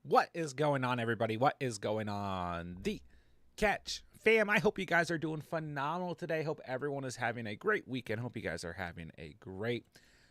What is going on, everybody? What is going on? The Catch fam, I hope you guys are doing phenomenal today. Hope everyone is having a great weekend. Hope you guys are having a great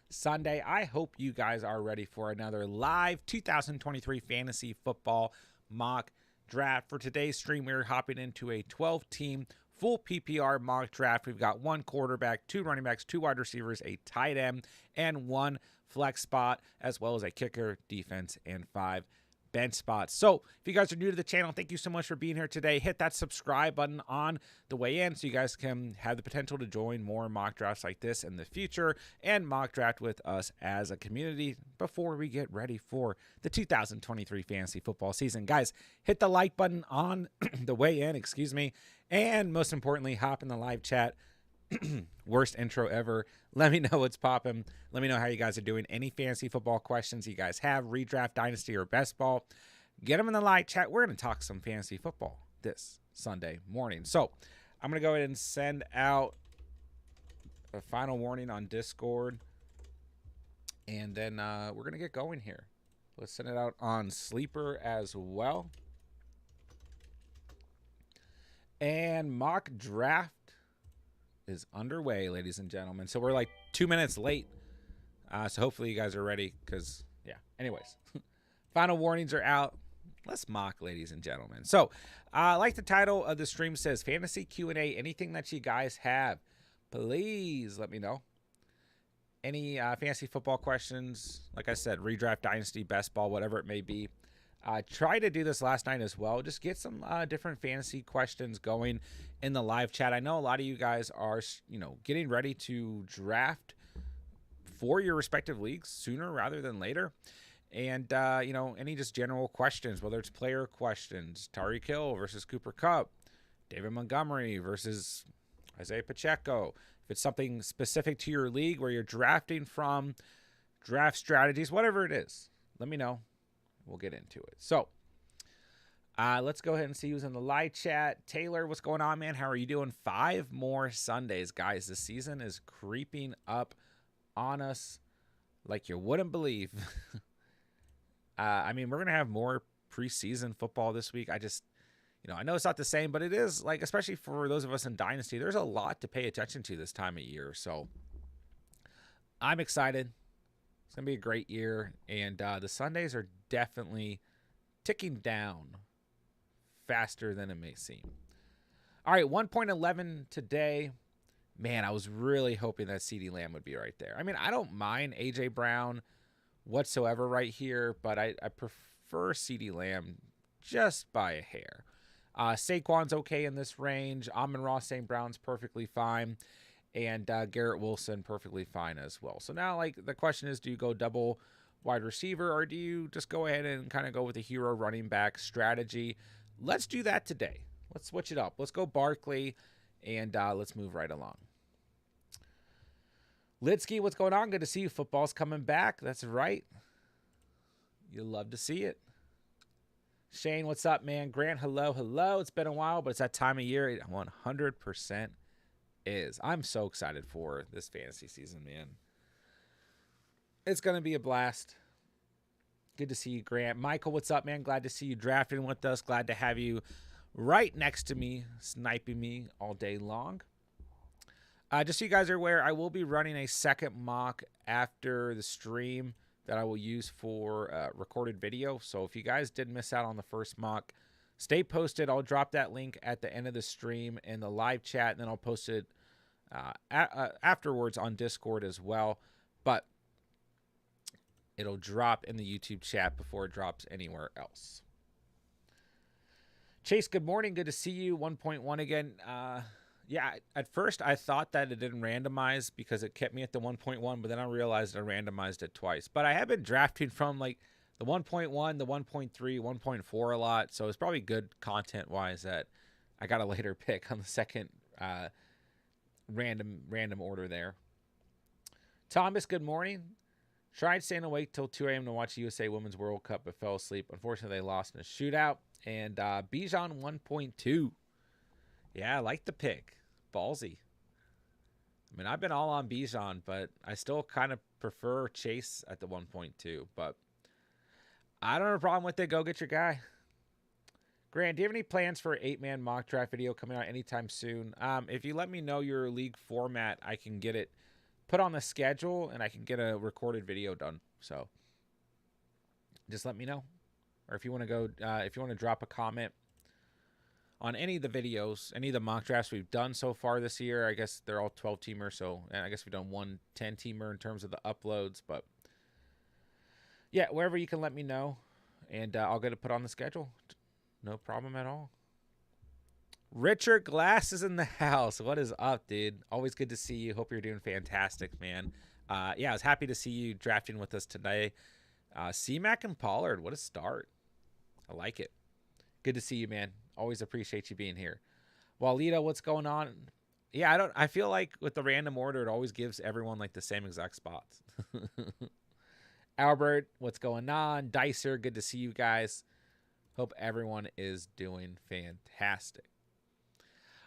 Sunday. I hope you guys are ready for another live 2023 fantasy football mock draft. For today's stream, we're hopping into a 12-team full PPR mock draft. We've got one quarterback, two running backs, two wide receivers, a tight end, and one flex spot, as well as a kicker, defense, and five bench spots. So if you guys are new to the channel, thank you so much for being here today. Hit that subscribe button on the way in so you guys can have the potential to join more mock drafts like this in the future and mock draft with us as a community before we get ready for the 2023 fantasy football season. Guys, hit the like button on the way in, and most importantly, hop in the live chat. Worst intro ever. Let me know what's popping. Let me know how you guys are doing. Any fantasy football questions you guys have, redraft, dynasty, or best ball, get them in the live chat. We're going to talk some fantasy football this Sunday morning. So I'm going to go ahead and send out a final warning on Discord, and then we're going to get going here. Let's send it out on Sleeper as well. And mock draft is underway, ladies and gentlemen. So we're like 2 minutes late. So hopefully you guys are ready because, yeah. Anyways, final warnings are out. Let's mock, ladies and gentlemen. So like the title of the stream says, Fantasy Q&A, anything that you guys have, please let me know. Any fantasy football questions, like I said, redraft, dynasty, best ball, whatever it may be. Try to do this last night as well. Just get some different fantasy questions going in the live chat. I know a lot of you guys are, getting ready to draft for your respective leagues sooner rather than later. And, any just general questions, whether it's player questions, Tyreek Hill versus Cooper Kupp, David Montgomery versus Isaiah Pacheco. If it's something specific to your league where you're drafting from, draft strategies, whatever it is, let me know. We'll get into it. So let's go ahead and see who's in the live chat. Taylor, what's going on, man? How are you doing? 5 more Sundays, guys. The season is creeping up on us like you wouldn't believe. We're going to have more preseason football this week. I know it's not the same, but it is, like, especially for those of us in Dynasty, there's a lot to pay attention to this time of year. So I'm excited. It's going to be a great year, and the Sundays are definitely ticking down faster than it may seem. All right, 1.11 today. Man, I was really hoping that CeeDee Lamb would be right there. I mean, I don't mind A.J. Brown whatsoever right here, but I prefer CeeDee Lamb just by a hair. Saquon's okay in this range. Amon-Ra St. Brown's perfectly fine. And Garrett Wilson perfectly fine as well. So now, like, the question is, do you go double wide receiver or do you just go ahead and kind of go with a hero running back strategy? Let's do that today. Let's switch it up. Let's go Barkley, and let's move right along. Litsky, what's going on? Good to see you. Football's coming back. That's right. You'll love to see it. Shane, what's up, man? Grant, hello, hello. It's been a while, but it's that time of year. It 100% is. I'm so excited for this fantasy season, man. It's going to be a blast. Good to see you, Grant. Michael, what's up, man? Glad to see you drafting with us. Glad to have you right next to me, sniping me all day long. Just so you guys are aware, I will be running a second mock after the stream that I will use for recorded video. So if you guys did miss out on the first mock, stay posted. I'll drop that link at the end of the stream in the live chat, and then I'll post it afterwards on Discord as well. But it'll drop in the YouTube chat before it drops anywhere else. Chase, good morning. Good to see you. 1.1 again. Yeah, at first I thought that it didn't randomize because it kept me at the 1.1, but then I realized I randomized it twice. But I have been drafting from like the 1.1, the 1.3, 1.4 a lot, so it's probably good content-wise that I got a later pick on the second random order there. Thomas, good morning. Tried staying awake till 2 a.m. to watch the USA Women's World Cup, but fell asleep. Unfortunately, they lost in a shootout. And Bijan 1.2. Yeah, I like the pick. Ballsy. I mean, I've been all on Bijan, but I still kind of prefer Chase at the 1.2. But I don't have a problem with it. Go get your guy. Grant, do you have any plans for an 8-man mock draft video coming out anytime soon? If you let me know your league format, I can get it put on the schedule and I can get a recorded video done. So just let me know. Or if you want to go, if you want to drop a comment on any of the videos, any of the mock drafts we've done so far this year, I guess they're all 12-teamer. So and I guess we've done one 10-teamer in terms of the uploads. But yeah, wherever you can let me know and I'll get it put on the schedule. No problem at all. Richard Glass is in the house. What is up, dude? Always good to see you. Hope you're doing fantastic, man. Yeah, I was happy to see you drafting with us today. C-Mac and Pollard, what a start. I like it. Good to see you, man. Always appreciate you being here. Walida, what's going on? Yeah, I feel like with the random order, it always gives everyone like the same exact spots. Albert, what's going on? Dicer, good to see you guys. Hope everyone is doing fantastic.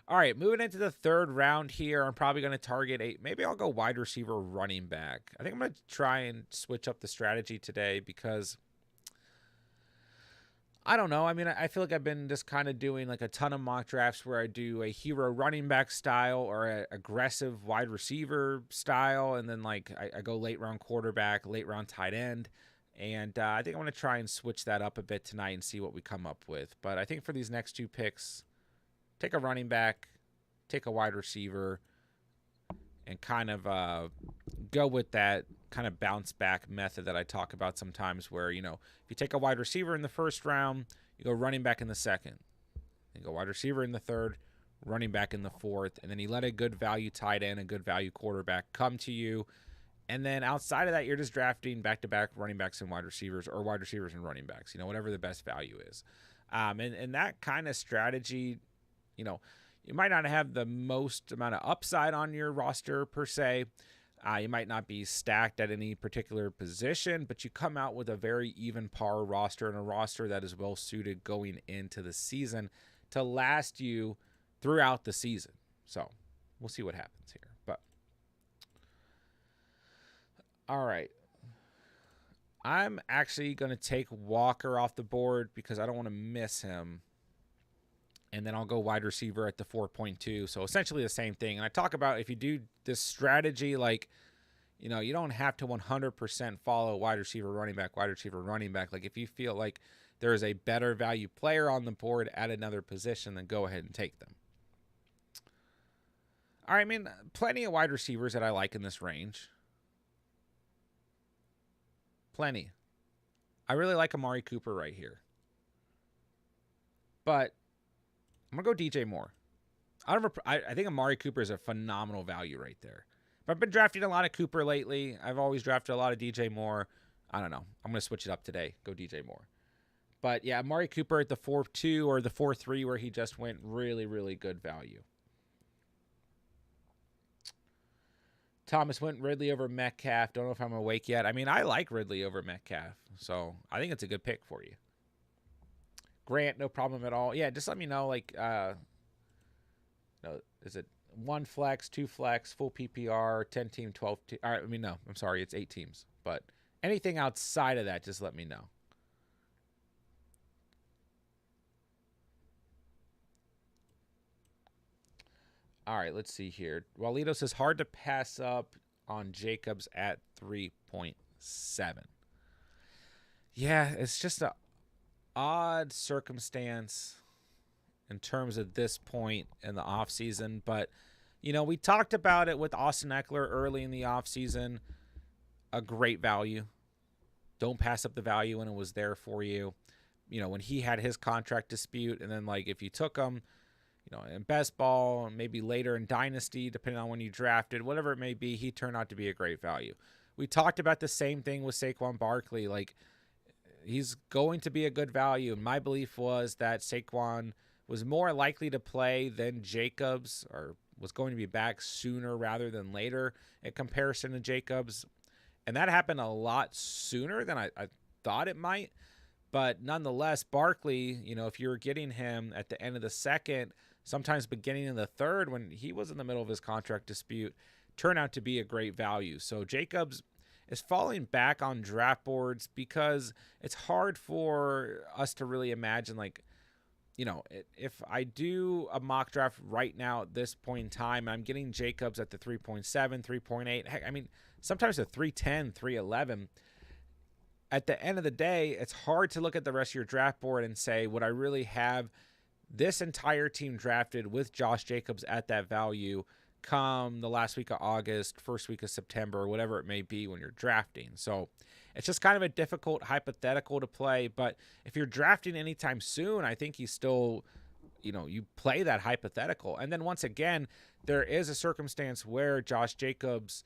All right, moving into the third round here, I'm probably going to target maybe I'll go wide receiver, running back. I think I'm going to try and switch up the strategy today because I don't know. I mean, I feel like I've been just kind of doing like a ton of mock drafts where I do a hero running back style or an aggressive wide receiver style, and then like I go late round quarterback, late round tight end. And I think I'm going to try and switch that up a bit tonight and see what we come up with. But I think for these next two picks, take a running back, take a wide receiver, and kind of go with that kind of bounce back method that I talk about sometimes where, you know, if you take a wide receiver in the first round, you go running back in the second. You go wide receiver in the third, running back in the fourth, and then you let a good value tight end, a good value quarterback come to you. And then outside of that, you're just drafting back-to-back running backs and wide receivers or wide receivers and running backs, you know, whatever the best value is. And that kind of strategy, you know, you might not have the most amount of upside on your roster per se. You might not be stacked at any particular position, but you come out with a very even par roster and a roster that is well suited going into the season to last you throughout the season. So we'll see what happens here. But all right. I'm actually going to take Walker off the board because I don't want to miss him. And then I'll go wide receiver at the 4.2. So essentially the same thing. And I talk about if you do this strategy, like, you know, you don't have to 100% follow wide receiver, running back, wide receiver, running back. Like if you feel like there is a better value player on the board at another position, then go ahead and take them. All right, I mean, plenty of wide receivers that I like in this range. Plenty. I really like Amari Cooper right here. But I'm going to go DJ Moore. I think Amari Cooper is a phenomenal value right there. But I've been drafting a lot of Cooper lately. I've always drafted a lot of DJ Moore. I don't know. I'm going to switch it up today. Go DJ Moore. But yeah, Amari Cooper at the 4.2 or the 4.3 where he just went, really, really good value. Thomas went Ridley over Metcalf. Don't know if I'm awake yet. I mean, I like Ridley over Metcalf, so I think it's a good pick for you. Grant, no problem at all. Yeah, just let me know, like, no, is it 1 flex, 2 flex, full PPR, 10 team, 12 team? All right, I mean, no, I'm sorry, it's 8 teams. But anything outside of that, just let me know. All right, let's see here. Walito says hard to pass up on Jacobs at 3.7. Yeah, it's just a odd circumstance in terms of this point in the offseason. But, you know, we talked about it with Austin Eckler early in the offseason. A great value. Don't pass up the value when it was there for you. You know, when he had his contract dispute, and then, like, if you took him, you know, in best ball, maybe later in dynasty, depending on when you drafted, whatever it may be, he turned out to be a great value. We talked about the same thing with Saquon Barkley. Like, he's going to be a good value. And my belief was that Saquon was more likely to play than Jacobs, or was going to be back sooner rather than later in comparison to Jacobs. And that happened a lot sooner than I thought it might. But nonetheless, Barkley, you know, if you're getting him at the end of the second, sometimes beginning in the third, when he was in the middle of his contract dispute, turned out to be a great value. So Jacobs, is falling back on draft boards because it's hard for us to really imagine, like, if I do a mock draft right now at this point in time, I'm getting Jacobs at the 3.7, 3.8. Heck, I mean, sometimes a 310, 311. At the end of the day, it's hard to look at the rest of your draft board and say, would I really have this entire team drafted with Josh Jacobs at that value come the last week of August, first week of September, whatever it may be when you're drafting? So it's just kind of a difficult hypothetical to play. But if you're drafting anytime soon, I think you still, you play that hypothetical. And then once again, there is a circumstance where Josh Jacobs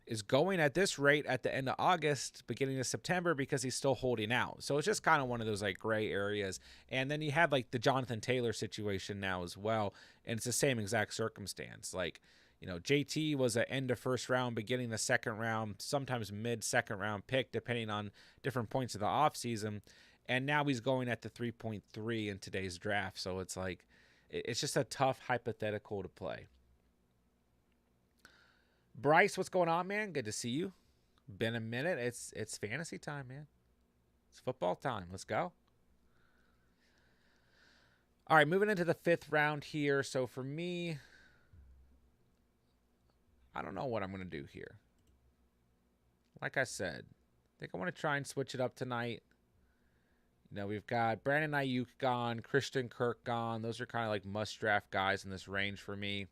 is going at this rate at the end of August, beginning of September, because he's still holding out. So it's just kind of one of those like gray areas. And then you have like the Jonathan Taylor situation now as well. And it's the same exact circumstance. Like, JT was an end of first round, beginning the second round, sometimes mid second round pick, depending on different points of the offseason. And now he's going at the 3.3 in today's draft. So it's like, it's just a tough hypothetical to play. Bryce, what's going on, man? Good to see you. Been a minute. It's fantasy time, man. It's football time. Let's go. All right, moving into the 5th round here. So for me, I don't know what I'm going to do here. Like I said, I think I want to try and switch it up tonight. We've got Brandon Ayuk gone, Christian Kirk gone. Those are kind of like must-draft guys in this range for me.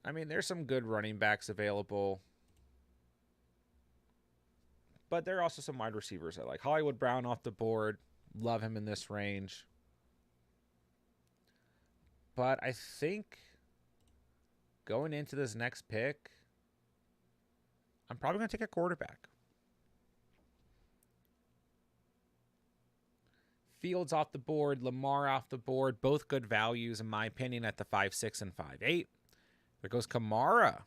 I mean, there's some good running backs available, but there are also some wide receivers I like. Hollywood Brown off the board. Love him in this range. But I think going into this next pick, I'm probably going to take a quarterback. Fields off the board, Lamar off the board. Both good values, in my opinion, at the 5.6 and 5.8. There goes Kamara.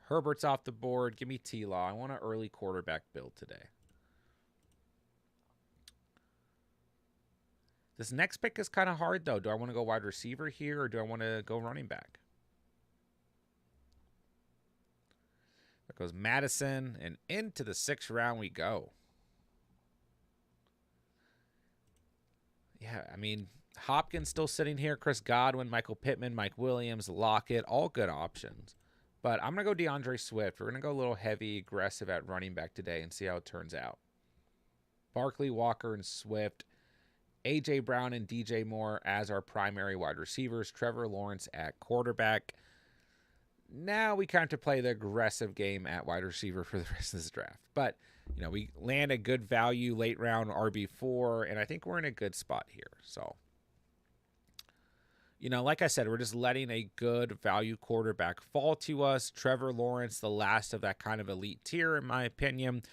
Herbert's off the board. Give me T-Law. I want an early quarterback build today. This next pick is kind of hard, though. Do I want to go wide receiver here, or do I want to go running back? There goes Madison, and into the 6th round we go. Yeah, I mean, Hopkins still sitting here. Chris Godwin, Michael Pittman, Mike Williams, Lockett, all good options. But I'm going to go DeAndre Swift. We're going to go a little heavy, aggressive at running back today and see how it turns out. Barkley, Walker, and Swift. A.J. Brown and DJ Moore as our primary wide receivers. Trevor Lawrence at quarterback. Now we kind of play the aggressive game at wide receiver for the rest of this draft. But, we land a good value late round RB4, and I think we're in a good spot here. So, like I said, we're just letting a good value quarterback fall to us. Trevor Lawrence, the last of that kind of elite tier, in my opinion.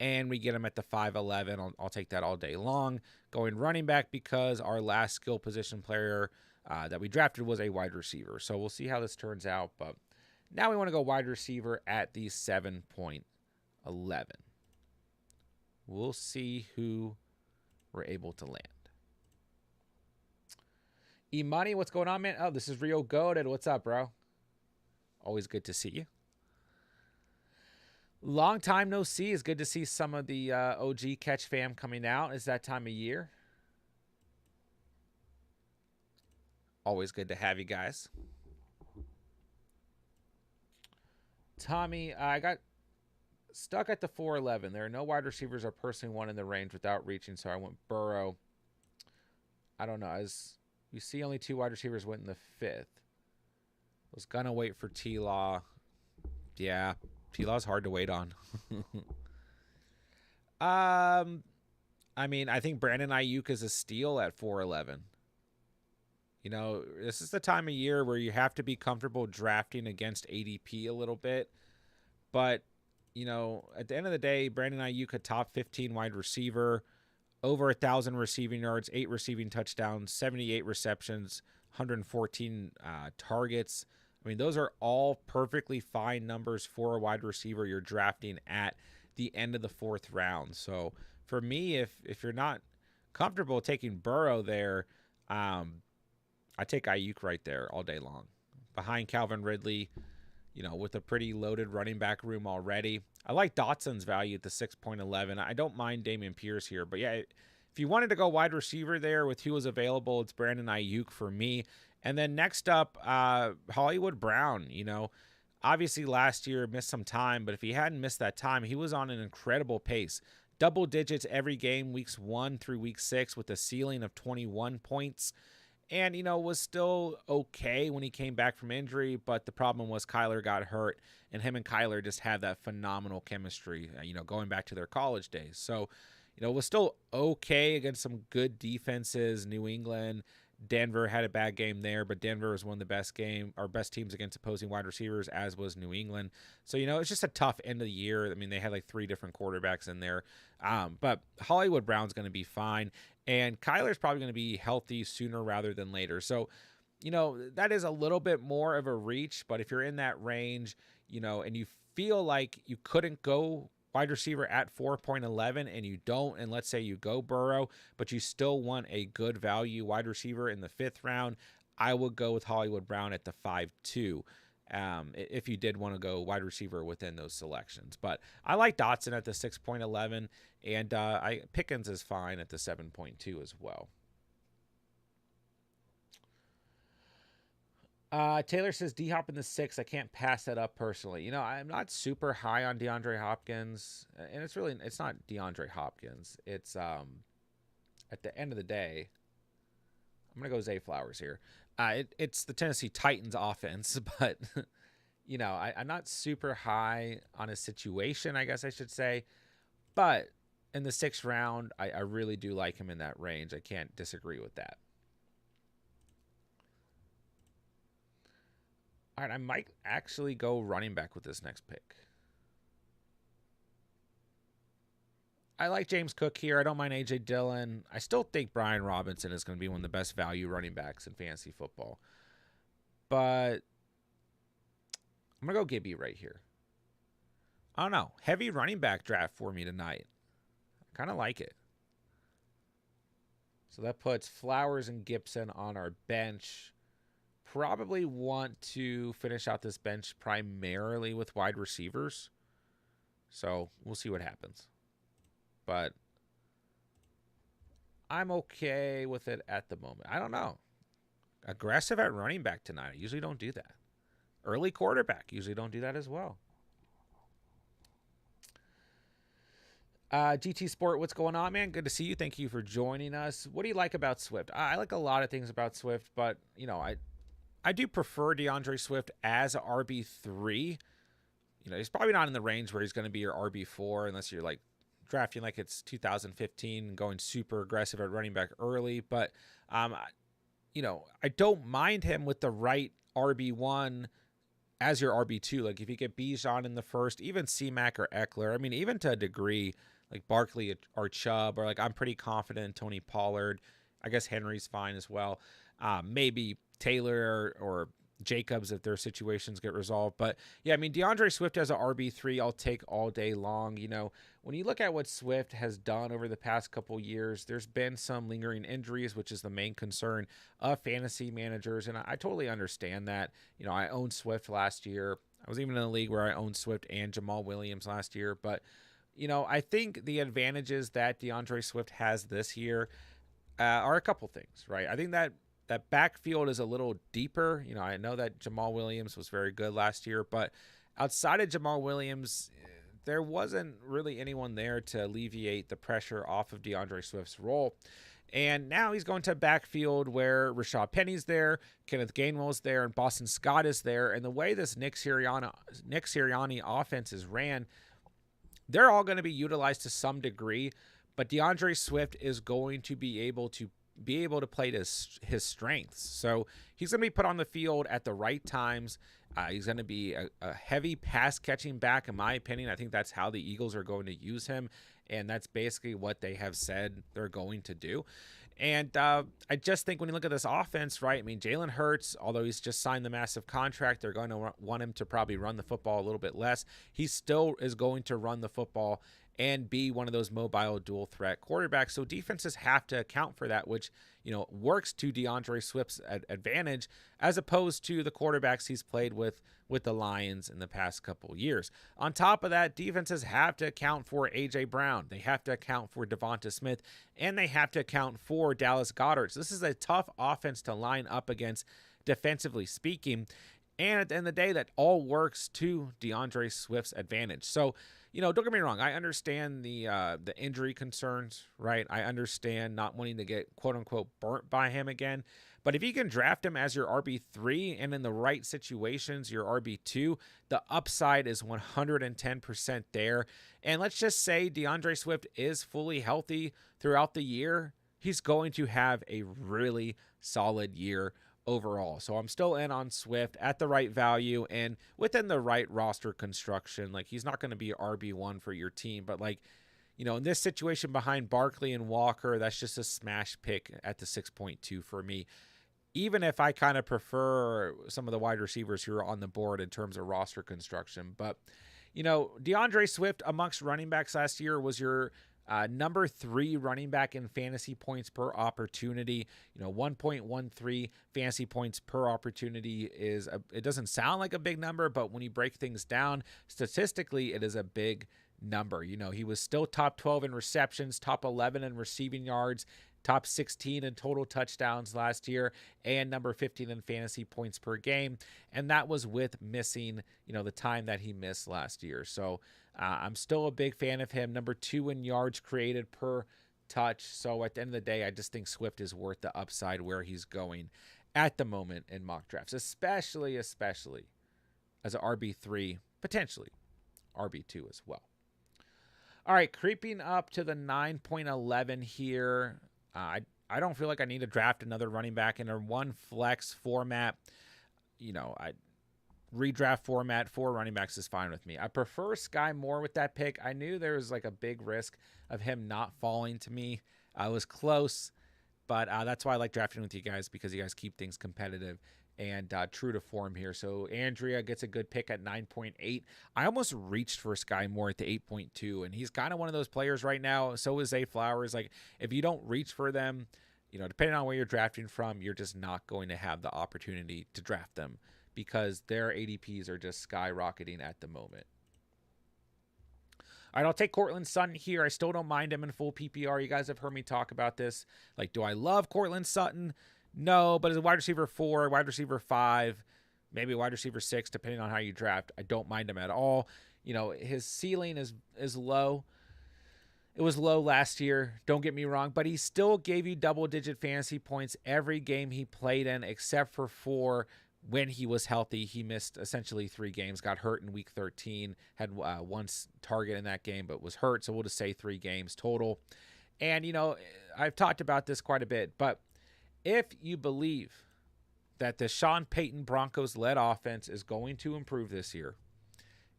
And we get him at the 5.11. I'll take that all day long. Going running back because our last skill position player that we drafted was a wide receiver. So we'll see how this turns out. But now we want to go wide receiver at the 7.11. We'll see who we're able to land. E-Money, what's going on, man? Oh, this is Rio Goated. What's up, bro? Always good to see you. Long time no see. It's good to see some of the OG Catch fam coming out. It's that time of year. Always good to have you guys. Tommy, I got stuck at the 4.11. There are no wide receivers I personally want in the range without reaching, so I went Burrow. I don't know. As you see, only 2 wide receivers went in the 5th. Was going to wait for T-Law. Yeah, T-Law's hard to wait on. I mean, I think Brandon Ayuk is a steal at 4.11. This is the time of year where you have to be comfortable drafting against ADP a little bit. But, at the end of the day, Brandon Ayuk, a top 15 wide receiver, over 1,000 receiving yards, 8 receiving touchdowns, 78 receptions, 114 targets. I mean, those are all perfectly fine numbers for a wide receiver you're drafting at the end of the 4th round. So for me, if you're not comfortable taking Burrow there, I take Ayuk right there all day long. Behind Calvin Ridley, with a pretty loaded running back room already. I like Dotson's value at the 6.11. I don't mind Damian Pierce here, but yeah, if you wanted to go wide receiver there with who was available, it's Brandon Ayuk for me. And then next up, Hollywood Brown. Obviously last year missed some time, but if he hadn't missed that time, he was on an incredible pace. Double digits every game, weeks 1 through week 6, with a ceiling of 21 points. And, was still okay when he came back from injury, but the problem was Kyler got hurt, and him and Kyler just had that phenomenal chemistry, going back to their college days. So, it was still okay against some good defenses. New England, Denver had a bad game there, but Denver was one of the best teams against opposing wide receivers, as was New England. So, it's just a tough end of the year. I mean, they had like 3 different quarterbacks in there. But Hollywood Brown's going to be fine, and Kyler's probably going to be healthy sooner rather than later. So, that is a little bit more of a reach, but if you're in that range, and you feel like you couldn't go wide receiver at 4.11 and you don't, and let's say you go Burrow, but you still want a good value wide receiver in the 5th round, I would go with Hollywood Brown at the 5.2 if you did want to go wide receiver within those selections. But I like Dotson at the 6.11, and Pickens is fine at the 7.2 as well. Taylor says D-Hop in the 6. I can't pass that up personally. I'm not super high on DeAndre Hopkins, and it's not DeAndre Hopkins. It's at the end of the day, I'm gonna go Zay Flowers here. It's the Tennessee Titans offense, but I'm not super high on his situation, I guess I should say. But in the 6th round, I really do like him in that range. I can't disagree with that. All right, I might actually go running back with this next pick. I like James Cook here. I don't mind A.J. Dillon. I still think Brian Robinson is going to be one of the best value running backs in fantasy football. But I'm going to go Gibby right here. I don't know. Heavy running back draft for me tonight. I kind of like it. So that puts Flowers and Gibson on our bench. Probably want to finish out this bench primarily with wide receivers. So we'll see what happens. But I'm okay with it at the moment. I don't know. Aggressive at running back tonight. I usually don't do that. Early quarterback. Usually don't do that as well. GT Sport, what's going on, man? Good to see you. Thank you for joining us. What do you like about Swift? I like a lot of things about Swift, but, I do prefer DeAndre Swift as a RB3. He's probably not in the range where he's going to be your RB4 unless you're like drafting like it's 2015 and going super aggressive at running back early. But, I don't mind him with the right RB1 as your RB2. Like if you get Bijan in the 1st, even C-Mac or Eckler, I mean, even to a degree, like Barkley or Chubb, or like I'm pretty confident in Tony Pollard. I guess Henry's fine as well. Maybe Taylor or Jacobs if their situations get resolved. But yeah, I mean, DeAndre Swift as a RB3, I'll take all day long. When you look at what Swift has done over the past couple years, there's been some lingering injuries, which is the main concern of fantasy managers. And I totally understand that. I owned Swift last year. I was even in a league where I owned Swift and Jamal Williams last year. But, I think the advantages that DeAndre Swift has this year are a couple things, right? I think that backfield is a little deeper. I know that Jamal Williams was very good last year, but outside of Jamal Williams, there wasn't really anyone there to alleviate the pressure off of DeAndre Swift's role. And now he's going to a backfield where Rashad Penny's there, Kenneth Gainwell's there, and Boston Scott is there. And the way this Nick Sirianni offense is ran, they're all going to be utilized to some degree, but DeAndre Swift is going to be able to play to his strengths. So he's going to be put on the field at the right times. He's going to be a heavy pass catching back, in my opinion. I think that's how the Eagles are going to use him. And that's basically what they have said they're going to do. And I just think when you look at this offense, right, I mean, Jalen Hurts, although he's just signed the massive contract, they're going to want him to probably run the football a little bit less. He still is going to run the football. and be one of those mobile dual threat quarterbacks. So defenses have to account for that, which, works to DeAndre Swift's advantage as opposed to the quarterbacks he's played with the Lions in the past couple years. On top of that, defenses have to account for A.J. Brown. They have to account for Devonta Smith, and they have to account for Dallas Goedert. So this is a tough offense to line up against, defensively speaking. And at the end of the day, that all works to DeAndre Swift's advantage. So, don't get me wrong. I understand the injury concerns, right? I understand not wanting to get quote unquote burnt by him again. But if you can draft him as your RB3 and in the right situations, your RB2, the upside is 110% there. And let's just say DeAndre Swift is fully healthy throughout the year. He's going to have a really solid year overall. So I'm still in on Swift at the right value and within the right roster construction. Like, he's not going to be RB1 for your team, but in this situation behind Barkley and Walker, that's just a smash pick at the 6.2 for me. Even if I kind of prefer some of the wide receivers who are on the board in terms of roster construction. But, DeAndre Swift amongst running backs last year was your number 3 running back in fantasy points per opportunity. 1.13 fantasy points per opportunity it doesn't sound like a big number, but when you break things down, statistically, it is a big number. He was still top 12 in receptions, top 11 in receiving yards, top 16 in total touchdowns last year, and number 15 in fantasy points per game. And that was with missing, the time that he missed last year. So I'm still a big fan of him. Number 2 in yards created per touch. So at the end of the day, I just think Swift is worth the upside where he's going at the moment in mock drafts, especially as an RB3, potentially RB2 as well. All right, creeping up to the 9.11 here. I don't feel like I need to draft another running back in a one flex format. Redraft format, 4 running backs is fine with me. I prefer Sky Moore with that pick. I knew there was a big risk of him not falling to me. I was close, but that's why I like drafting with you guys, because you guys keep things competitive and true to form here. So Andrea gets a good pick at 9.8. I almost reached for Sky Moore at the 8.2, and he's kind of one of those players right now. So is Zay Flowers. If you don't reach for them, depending on where you're drafting from, you're just not going to have the opportunity to draft them, because their ADPs are just skyrocketing at the moment. All right, I'll take Courtland Sutton here. I still don't mind him in full PPR. You guys have heard me talk about this. Do I love Courtland Sutton? No, but as a wide receiver 4, wide receiver 5, maybe wide receiver 6, depending on how you draft, I don't mind him at all. His ceiling is low. It was low last year, don't get me wrong, but he still gave you double-digit fantasy points every game he played in, except for 4 when he was healthy. He missed essentially 3 games, got hurt in week 13, had one target in that game, but was hurt, so we'll just say 3 games total. And, I've talked about this quite a bit, but if you believe that the Sean Payton Broncos-led offense is going to improve this year,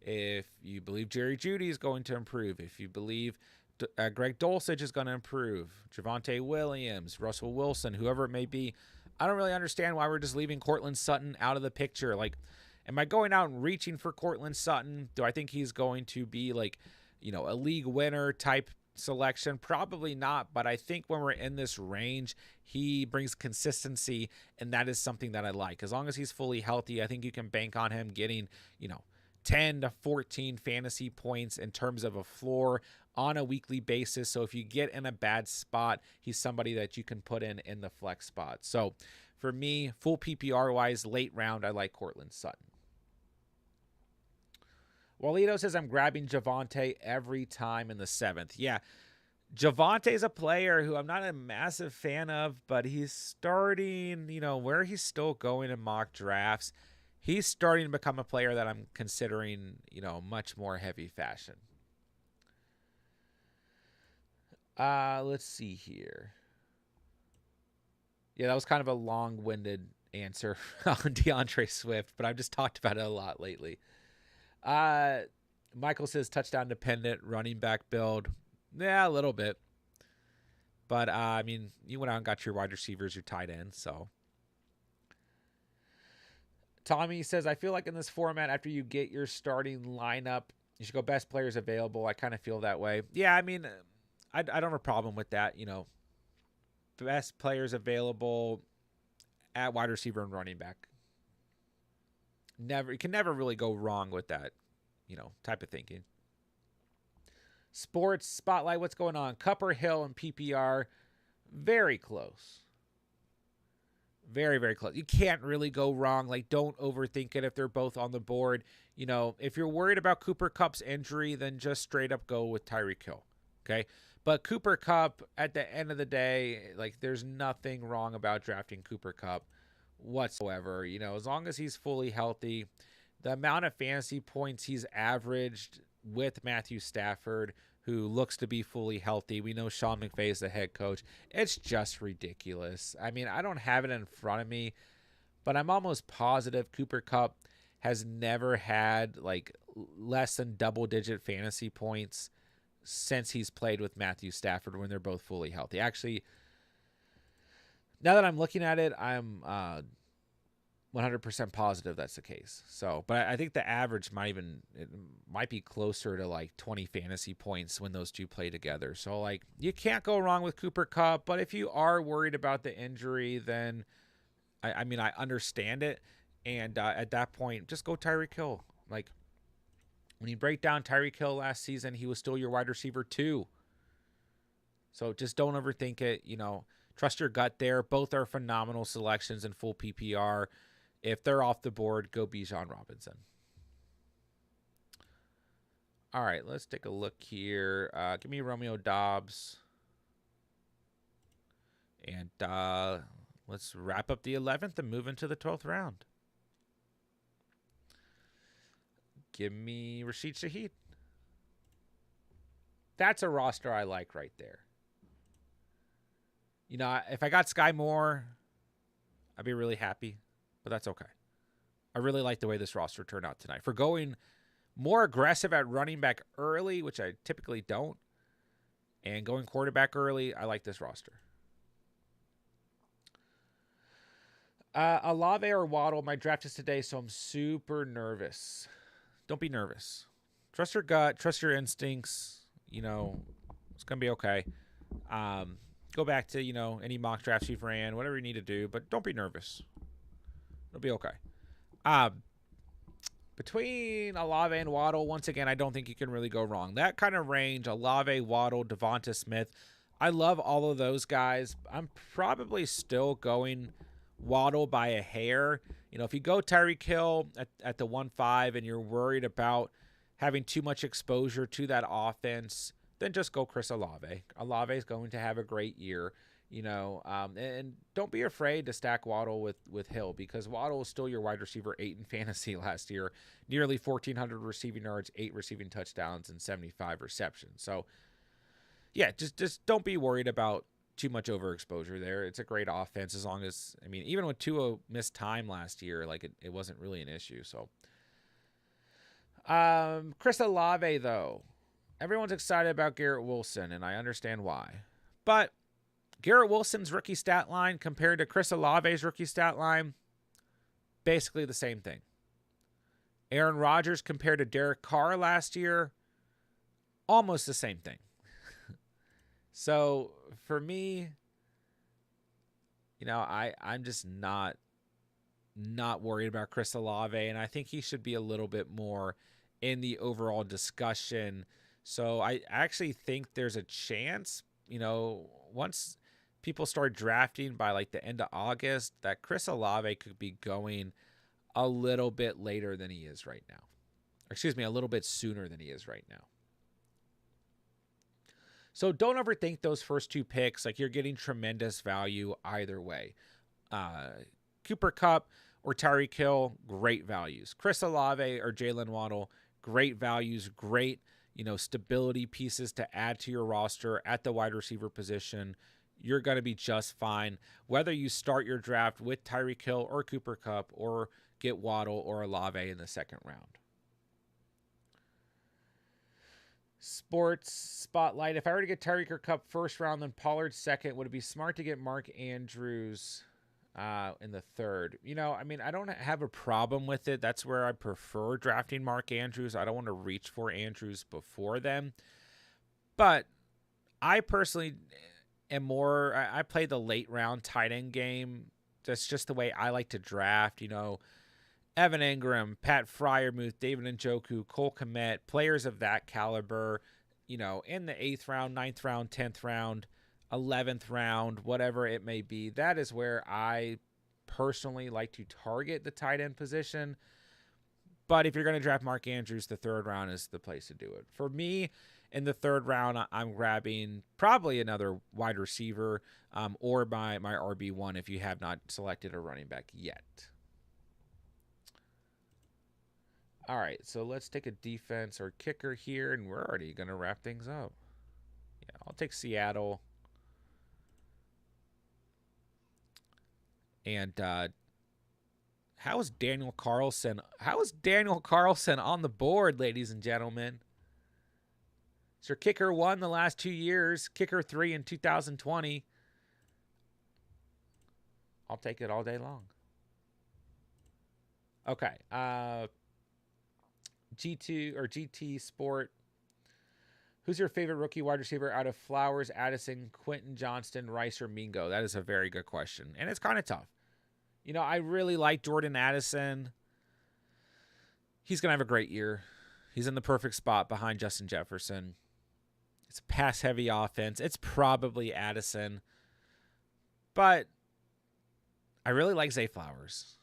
if you believe Jerry Jeudy is going to improve, if you believe Greg Dulcich is going to improve, Javonte Williams, Russell Wilson, whoever it may be, I don't really understand why we're just leaving Courtland Sutton out of the picture. Am I going out and reaching for Courtland Sutton? Do I think he's going to be a league winner type selection? Probably not, but I think when we're in this range, he brings consistency, and that is something that I like. As long as he's fully healthy, I think you can bank on him getting 10 to 14 fantasy points in terms of a floor on a weekly basis. So if you get in a bad spot, he's somebody that you can put in the flex spot. So for me, full PPR wise, late round, I like Courtland Sutton. Walito says, I'm grabbing Javonte every time in the 7th. Yeah, Javante's a player who I'm not a massive fan of, but he's starting, where he's still going in mock drafts, he's starting to become a player that I'm considering, much more heavy fashion. Let's see here. Yeah, that was kind of a long-winded answer on DeAndre Swift, but I've just talked about it a lot lately. Michael says touchdown dependent running back build. Yeah, a little bit. But, you went out and got your wide receivers, your tight ends, so. Tommy says, I feel like in this format, after you get your starting lineup, You should go best players available. I kind of feel that way. Yeah, I mean, I don't have a problem with that. Best players available at wide receiver and running back. You can never really go wrong with that, type of thinking. Sports spotlight. What's going on? Cupper, Hill, and PPR. Very close. Very, very close. You can't really go wrong. Like, don't overthink it if they're both on the board. If you're worried about Cooper Kupp's injury, then just straight up go with Tyreek Hill. Okay? But Cooper Kupp, at the end of the day, like, there's nothing wrong about drafting Cooper Kupp whatsoever. As long as he's fully healthy, the amount of fantasy points he's averaged with Matthew Stafford, who looks to be fully healthy. We know Sean McVay is the head coach. It's just ridiculous. I mean, I don't have it in front of me, but I'm almost positive Cooper Kupp has never had like less than double-digit fantasy points since he's played with Matthew Stafford when they're both fully healthy. Actually, now that I'm looking at it, I'm 100% positive that's the case. So, but I think the average might be closer to like 20 fantasy points when those two play together. So, like, you can't go wrong with Cooper Kupp. But if you are worried about the injury, then I mean, I understand it. And at that point, just go Tyreek Hill. Like, when you break down Tyreek Hill last season, he was still your wide receiver 2. So just don't overthink it. Trust your gut there. Both are phenomenal selections in full PPR. If they're off the board, go Bijan Robinson. All right, let's take a look here. Give me Romeo Doubs. And let's wrap up the 11th and move into the 12th round. Give me Rashid Shaheed. That's a roster I like right there. If I got Sky Moore, I'd be really happy, but that's okay. I really like the way this roster turned out tonight. For going more aggressive at running back early, which I typically don't, and going quarterback early, I like this roster. Olave or Waddle, my draft is today, so I'm super nervous. Don't be nervous. Trust your gut. Trust your instincts. It's going to be okay. Go back to, any mock drafts you've ran, whatever you need to do, but don't be nervous. It'll be okay. Between Olave and Waddle, once again, I don't think you can really go wrong. That kind of range, Olave, Waddle, Devonta Smith, I love all of those guys. I'm probably still going Waddle by a hair. If you go Tyreek Hill at the 1-5 and you're worried about having too much exposure to that offense, then just go Chris Olave. Olave is going to have a great year, and don't be afraid to stack Waddle with Hill, because Waddle was still your wide receiver 8 in fantasy last year, nearly 1,400 receiving yards, 8 receiving touchdowns, and 75 receptions. So, yeah, just don't be worried about too much overexposure there. It's a great offense as long as, even with Tua missed time last year, like it wasn't really an issue. So, Chris Olave, though. Everyone's excited about Garrett Wilson, and I understand why. But Garrett Wilson's rookie stat line compared to Chris Olave's rookie stat line, basically the same thing. Aaron Rodgers compared to Derek Carr last year, almost the same thing. So for me, I'm just not worried about Chris Olave, and I think he should be a little bit more in the overall discussion. So I actually think there's a chance, once people start drafting by like the end of August, that Chris Olave could be going a little bit later than he is right now. Excuse me, a little bit sooner than he is right now. So don't overthink those first 2 picks. Like, you're getting tremendous value either way. Cooper Kupp or Tyreek Hill, great values. Chris Olave or Jalen Waddle, great values, great stability pieces to add to your roster at the wide receiver position. You're going to be just fine. Whether you start your draft with Tyreek Hill or Cooper Kupp, or get Waddle or Olave in the second round. Sports spotlight. If I were to get Tyreek or Kupp first round, then Pollard second, would it be smart to get Mark Andrews in the third. You know, I mean, I don't have a problem with it. That's where I prefer drafting Mark Andrews. I don't want to reach for Andrews before them. But I personally am more, I play the late round tight end game. That's just the way I like to draft. You know, Evan Ingram, Pat Fryermuth, David Njoku, Cole Kmet, players of that caliber, you know, in the 8th round, 9th round, 10th round, 11th round, whatever it may be. That is where I personally like to target the tight end position. But if you're going to draft Mark Andrews, the 3rd round is the place to do it. For me, in the 3rd round, I'm grabbing probably another wide receiver or my RB1 if you have not selected a running back yet. All right, so let's take a defense or kicker here, and we're already going to wrap things up. Yeah, I'll take Seattle. And how is Daniel Carlson? How is Daniel Carlson on the board, ladies and gentlemen? So kicker 1 the last 2 years, kicker 3 in 2020. I'll take it all day long. Okay. G2 or GT Sport. Who's your favorite rookie wide receiver out of Flowers, Addison, Quentin Johnston, Rice, or Mingo? That is a very good question. And it's kind of tough. You know, I really like Jordan Addison. He's going to have a great year. He's in the perfect spot behind Justin Jefferson. It's a pass-heavy offense. It's probably Addison. But I really like Zay Flowers.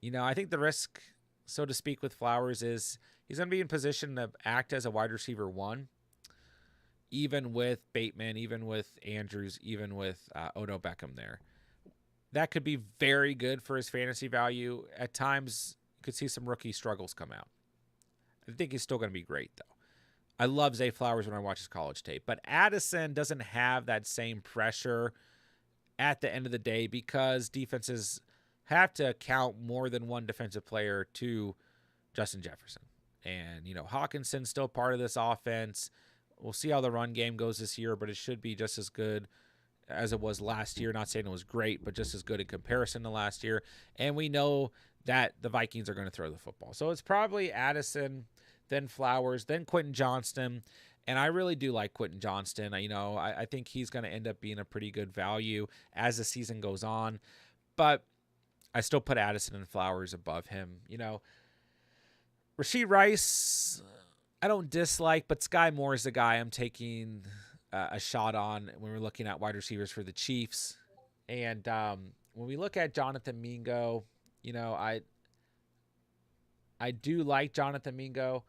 You know, I think the risk, so to speak, with Flowers is he's going to be in position to act as a wide receiver 1, even with Bateman, even with Andrews, even with Odell Beckham there. That could be very good for his fantasy value. At times, you could see some rookie struggles come out. I think he's still going to be great, though. I love Zay Flowers when I watch his college tape. But Addison doesn't have that same pressure at the end of the day because defenses have to count more than one defensive player to Justin Jefferson. And, you know, Hawkinson's still part of this offense. We'll see how the run game goes this year, but it should be just as good as it was last year. Not saying it was great, but just as good in comparison to last year. And we know that the Vikings are going to throw the football. So it's probably Addison, then Flowers, then Quentin Johnston. And I really do like Quentin Johnston. You know, I think he's going to end up being a pretty good value as the season goes on. But I still put Addison and Flowers above him. You know, Rashee Rice, I don't dislike, but Sky Moore is the guy I'm taking a shot on when we're looking at wide receivers for the Chiefs. And when we look at Jonathan Mingo, you know, I do like Jonathan Mingo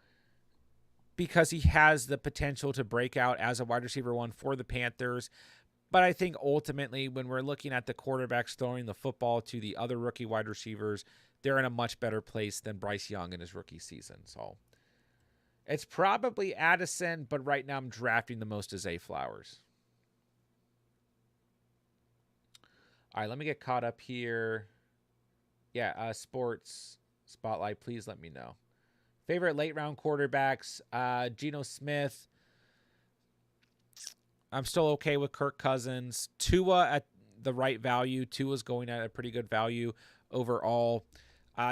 because he has the potential to break out as a wide receiver 1 for the Panthers. But I think ultimately when we're looking at the quarterbacks throwing the football to the other rookie wide receivers, they're in a much better place than Bryce Young in his rookie season. So it's probably Addison, but right now I'm drafting the most as Zay Flowers. All right, let me get caught up here. Yeah, sports spotlight, please let me know. Favorite late round quarterbacks, Geno Smith. I'm still okay with Kirk Cousins. Tua at the right value. Tua's going at a pretty good value overall.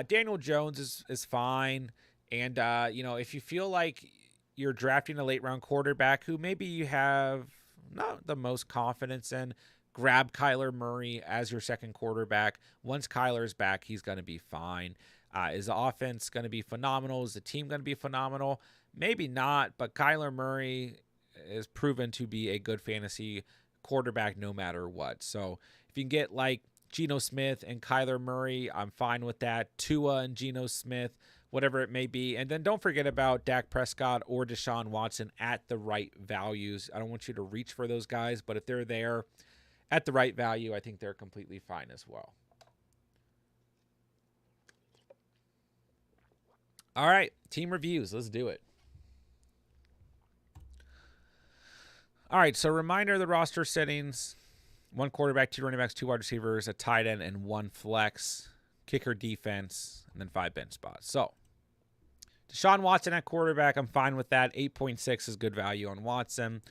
Daniel Jones is fine. And, you know, if you feel like you're drafting a late round quarterback who maybe you have not the most confidence in, grab Kyler Murray as your second quarterback. Once Kyler's back, he's going to be fine. Is the offense going to be phenomenal? Is the team going to be phenomenal? Maybe not, but Kyler Murray is proven to be a good fantasy quarterback no matter what. So if you can get like Geno Smith and Kyler Murray, I'm fine with that. Tua and Geno Smith, whatever it may be. And then don't forget about Dak Prescott or Deshaun Watson at the right values. I don't want you to reach for those guys, but if they're there at the right value, I think they're completely fine as well. All right, team reviews. Let's do it. All right, so reminder of the roster settings. 1 quarterback, 2 running backs, 2 wide receivers, a tight end, and 1 flex. Kicker, defense, and then 5 bench spots. So Deshaun Watson at quarterback, I'm fine with that. 8.6 is good value on Watson.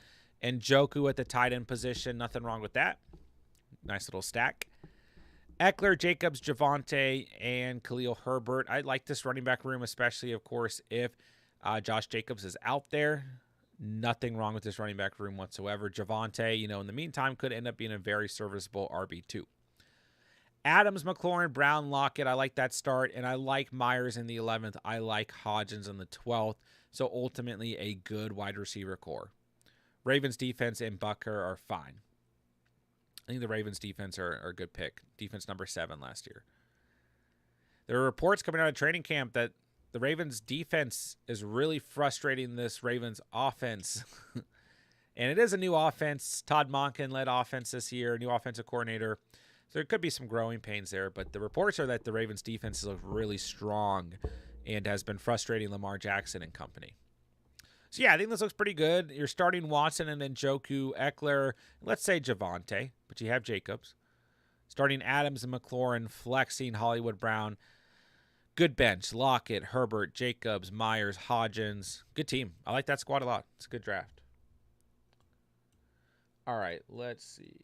And Njoku at the tight end position, nothing wrong with that. Nice little stack. Eckler, Jacobs, Javonte, and Khalil Herbert. I like this running back room, especially, of course, if Josh Jacobs is out there. Nothing wrong with this running back room whatsoever. Javonte, in the meantime, could end up being a very serviceable RB2. Adams, McLaurin, Brown, Lockett. I like that start, and I like Myers in the 11th. I like Hodgins in the 12th. So ultimately, a good wide receiver core. Ravens defense and Bucker are fine. I think the Ravens defense are a good pick. Defense number 7 last year. There are reports coming out of training camp that the Ravens defense is really frustrating this Ravens offense. And it is a new offense. Todd Monken led offense this year, new offensive coordinator. So there could be some growing pains there. But the reports are that the Ravens defense look really strong and has been frustrating Lamar Jackson and company. So, yeah, I think this looks pretty good. You're starting Watson and then Njoku, Eckler, let's say Javonte, but you have Jacobs. Starting Adams and McLaurin, flexing Hollywood Brown. Good bench. Lockett, Herbert, Jacobs, Myers, Hodgins. Good team. I like that squad a lot. It's a good draft. All right, let's see.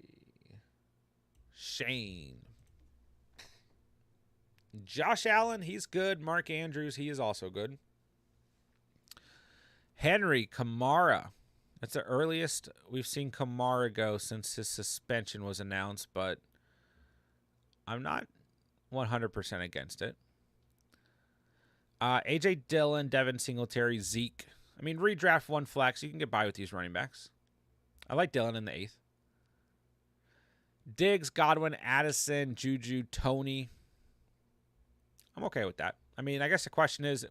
Shane. Josh Allen, he's good. Mark Andrews, he is also good. Henry, Kamara. That's the earliest we've seen Kamara go since his suspension was announced, but I'm not 100% against it. A.J. Dillon, Devin Singletary, Zeke. I mean, redraft one flex. You can get by with these running backs. I like Dillon in the 8th. Diggs, Godwin, Addison, Juju, Tony. I'm okay with that. I mean, I guess the question is,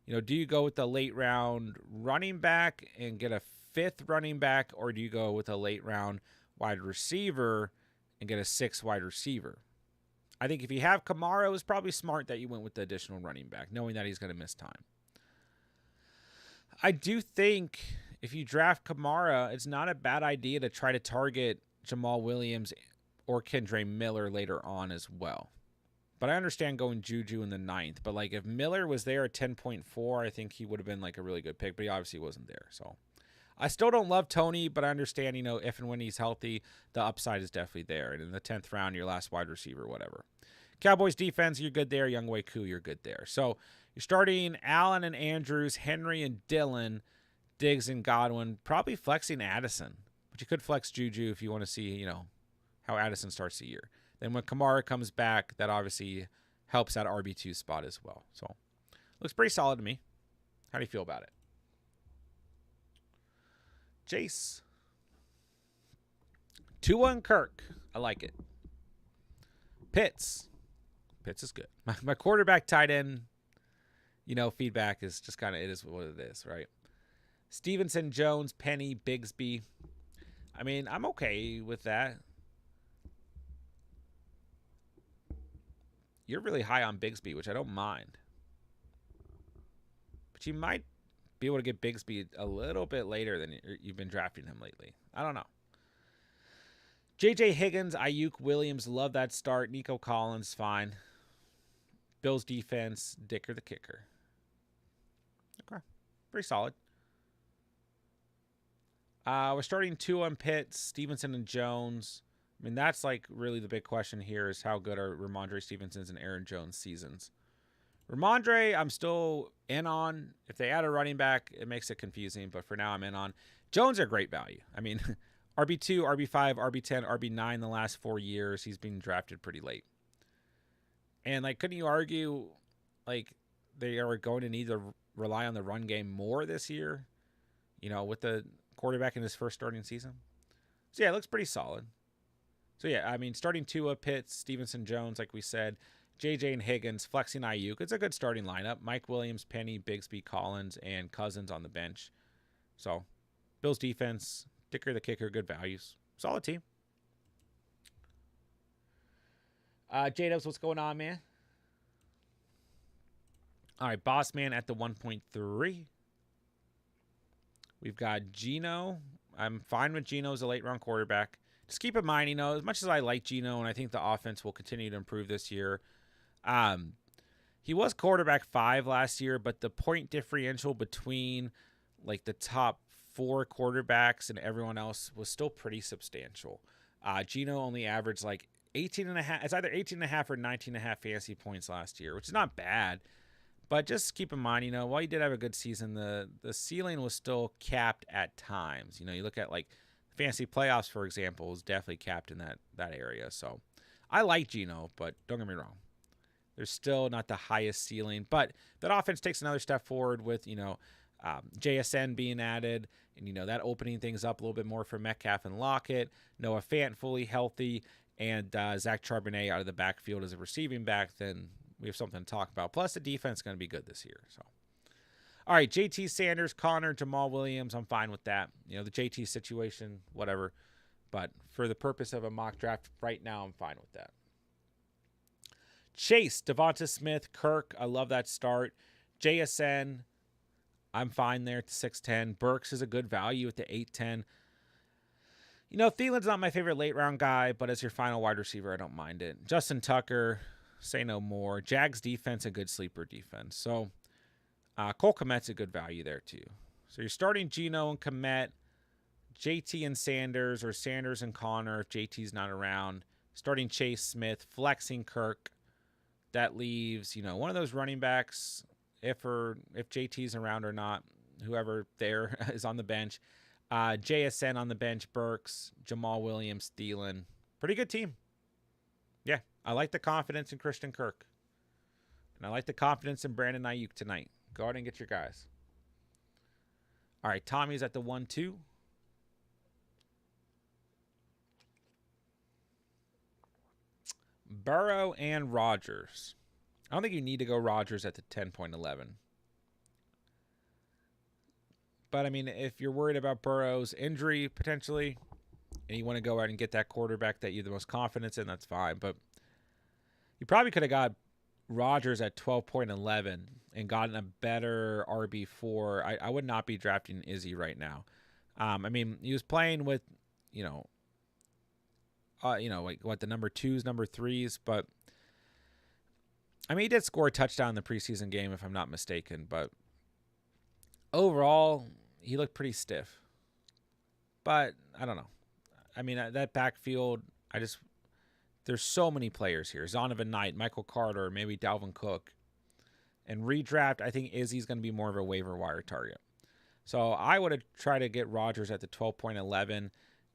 do you go with the late round running back and get a 5th running back, or do you go with a late round wide receiver and get a 6th wide receiver? I think if you have Kamara, it was probably smart that you went with the additional running back, knowing that he's going to miss time. I do think if you draft Kamara, it's not a bad idea to try to target Jamal Williams or Kendre Miller later on as well. But I understand going Juju in the 9th. But if Miller was there at 10.4, I think he would have been a really good pick. But he obviously wasn't there. So I still don't love Tony, but I understand, if and when he's healthy, the upside is definitely there. And in the 10th round, your last wide receiver, whatever. Cowboys defense, you're good there. Younghoe Koo, you're good there. So you're starting Allen and Andrews, Henry and Dillon, Diggs and Godwin, probably flexing Addison. But you could flex Juju if you want to see, how Addison starts the year. Then when Kamara comes back, that obviously helps that RB2 spot as well. So looks pretty solid to me. How do you feel about it? Jace. Tua and Kirk. I like it. Pitts. Pitts is good. My quarterback tight end, feedback is just kind of, it is what it is, right? Stevenson, Jones, Penny, Bigsby. I mean, I'm okay with that. You're really high on Bigsby, which I don't mind. But you might be able to get Bigsby a little bit later than you've been drafting him lately. I don't know. J.J. Higgins, Ayuk, Williams, love that start. Nico Collins, fine. Bills defense, Dicker the kicker. Okay. Pretty solid. We're starting 2 on Pitts, Stevenson and Jones. I mean, that's really the big question here is how good are Ramondre Stevenson's and Aaron Jones' seasons. Ramondre, I'm still in on. If they add a running back, it makes it confusing, but for now I'm in on. Jones are great value. I mean, RB2, RB5, RB10, RB9 the last 4 years. He's been drafted pretty late. And, couldn't you argue, they are going to need to rely on the run game more this year, with the quarterback in his first starting season? So, yeah, it looks pretty solid. So, yeah, I mean, starting Tua, Pitts, Stevenson, Jones, like we said, JJ and Higgins, flexing Ayuk. It's a good starting lineup. Mike Williams, Penny, Bigsby, Collins, and Cousins on the bench. So, Bills defense, Dicker the kicker, good values. Solid team. J-Dubs, what's going on, man? All right, Boss Man at the 1.3. We've got Geno. I'm fine with Geno as a late-round quarterback. Just keep in mind, as much as I like Geno and I think the offense will continue to improve this year, he was quarterback 5 last year, but the point differential between the top 4 quarterbacks and everyone else was still pretty substantial. Geno only averaged 18 and a half. It's either 18 and a half or 19 and a half fantasy points last year, which is not bad. But just keep in mind, while you did have a good season, the ceiling was still capped at times. You look at like fantasy playoffs, for example, was definitely capped in that area. So I like Geno, but don't get me wrong. There's still not the highest ceiling. But that offense takes another step forward with, JSN being added and, that opening things up a little bit more for Metcalf and Lockett. Noah Fant fully healthy and Zach Charbonnet out of the backfield as a receiving back, then we have something to talk about. Plus, the defense is going to be good this year. So, all right, JT Sanders, Connor, Jamal Williams, I'm fine with that. The JT situation, whatever. But for the purpose of a mock draft right now, I'm fine with that. Chase, Devonta Smith, Kirk, I love that start. JSN, I'm fine there at the 6'10". Burks is a good value at the 8'10". Thielen's not my favorite late round guy, but as your final wide receiver, I don't mind it. Justin Tucker, say no more. Jags defense, a good sleeper defense. So Cole Kmet's a good value there too. So you're starting Geno and Kmet, JT and Sanders, or Sanders and Connor if JT's not around. Starting Chase Smith, flexing Kirk. That leaves, one of those running backs, if JT's around or not, whoever there is on the bench. JSN on the bench, Burks, Jamal Williams, Thielen. Pretty good team. Yeah, I like the confidence in Christian Kirk. And I like the confidence in Brandon Ayuk tonight. Go out and get your guys. All right, Tommy's at the 1-2. Burrow and Rodgers. I don't think you need to go Rodgers at the 10.11. But, if you're worried about Burrow's injury potentially, and you want to go out and get that quarterback that you have the most confidence in, that's fine. But you probably could have got Rodgers at 12.11 and gotten a better RB4. I would not be drafting Izzy right now. He was playing with, the number 2s, number 3s, but he did score a touchdown in the preseason game, if I'm not mistaken, but overall, he looked pretty stiff. But I don't know. That backfield, there's so many players here. Zonovan Knight, Michael Carter, maybe Dalvin Cook. And redraft, I think Izzy's going to be more of a waiver wire target. So I would have tried to get Rodgers at the 12.11.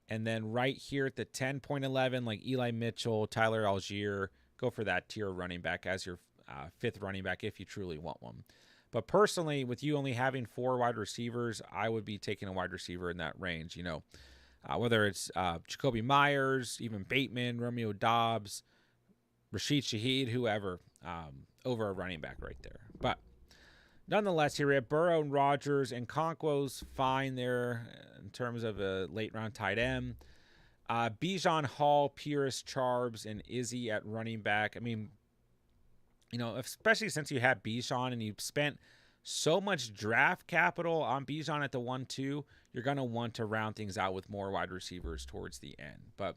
And then right here at the 10.11, like Eli Mitchell, Tyler Algier, go for that tier running back as your fifth running back if you truly want one. But personally, with you only having 4 wide receivers, I would be taking a wide receiver in that range, whether it's Jacoby Myers, even Bateman, Romeo Dobbs, Rashid Shaheed, whoever, over a running back right there. But nonetheless, here we have Burrow and Rodgers, and Conquo's fine there in terms of a late-round tight end. Bijan, Hall, Pierce, Charbs, and Izzy at running back. Especially since you have Bijan and you've spent so much draft capital on Bijan at the 1-2, you're going to want to round things out with more wide receivers towards the end. But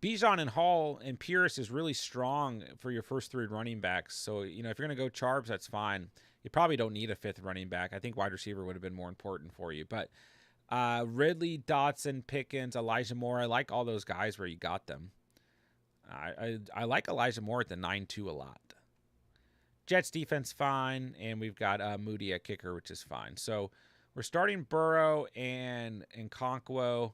Bijan and Hall and Pierce is really strong for your first 3 running backs. So, if you're going to go Charbs, that's fine. You probably don't need a 5th running back. I think wide receiver would have been more important for you. But Ridley, Dotson, Pickens, Elijah Moore, I like all those guys where you got them. I like Elijah Moore at the 9-2 a lot. Jets defense fine, and we've got Moody at kicker, which is fine. So we're starting Burrow and Conquo,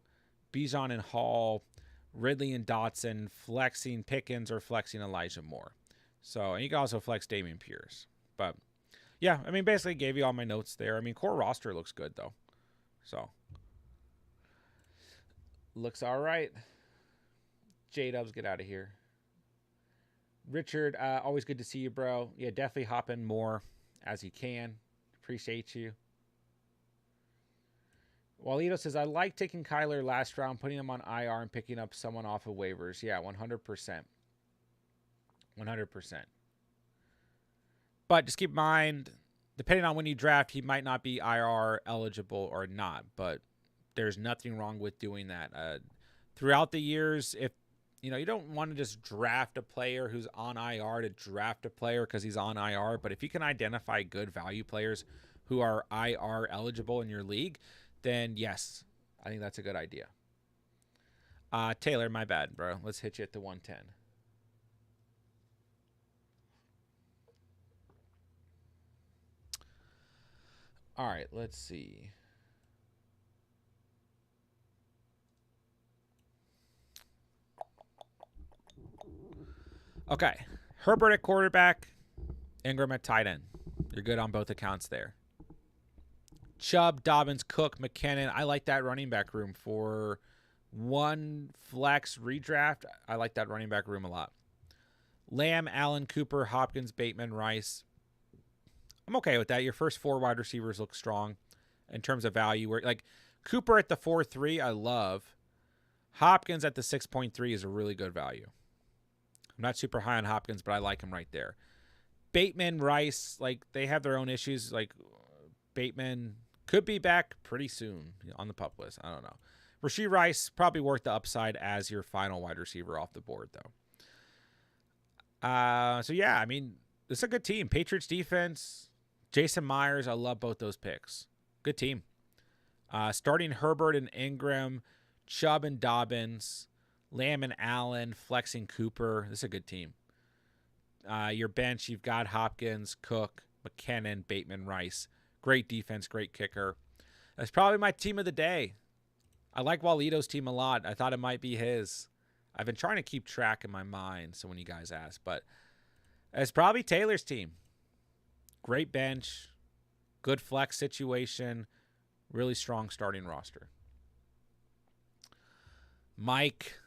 Bijan and Hall, Ridley and Dotson, flexing Pickens or flexing Elijah Moore. So, and you can also flex Dameon Pierce. But yeah, basically gave you all my notes there. Core roster looks good though. So looks all right. J-Dubs, get out of here. Richard, always good to see you, bro. Yeah, definitely hop in more as you can. Appreciate you. Walito says, I like taking Kyler last round, putting him on IR and picking up someone off of waivers. Yeah, 100%. 100%. But just keep in mind, depending on when you draft, he might not be IR eligible or not. But there's nothing wrong with doing that. Throughout the years, if you don't want to just draft a player who's on IR to draft a player because he's on IR. But if you can identify good value players who are IR eligible in your league, then yes, I think that's a good idea. Taylor, my bad, bro. Let's hit you at the 110. All right, let's see. Okay. Herbert at quarterback, Ingram at tight end. You're good on both accounts there. Chubb, Dobbins, Cook, McKinnon. I like that running back room for one flex redraft. I like that running back room a lot. Lamb, Allen, Cooper, Hopkins, Bateman, Rice. I'm okay with that. Your first 4 wide receivers look strong in terms of value. Where like Cooper at the 4.3, I love. Hopkins at the 6.3 is a really good value. I'm not super high on Hopkins, but I like him right there. Bateman, Rice, like they have their own issues. Like Bateman could be back pretty soon on the pup list. I don't know. Rashee Rice, probably worth the upside as your final wide receiver off the board, though. So yeah, I mean, this is a good team. Patriots defense, Jason Myers, I love both those picks. Good team. Starting Herbert and Ingram, Chubb and Dobbins, Lamb and Allen, flexing Cooper. This is a good team. Your bench, you've got Hopkins, Cook, McKinnon, Bateman, Rice. Great defense, great kicker. That's probably my team of the day. I like Walito's team a lot. I thought it might be his. I've been trying to keep track in my mind, so when you guys ask, but it's probably Taylor's team. Great bench, good flex situation, really strong starting roster. Mike.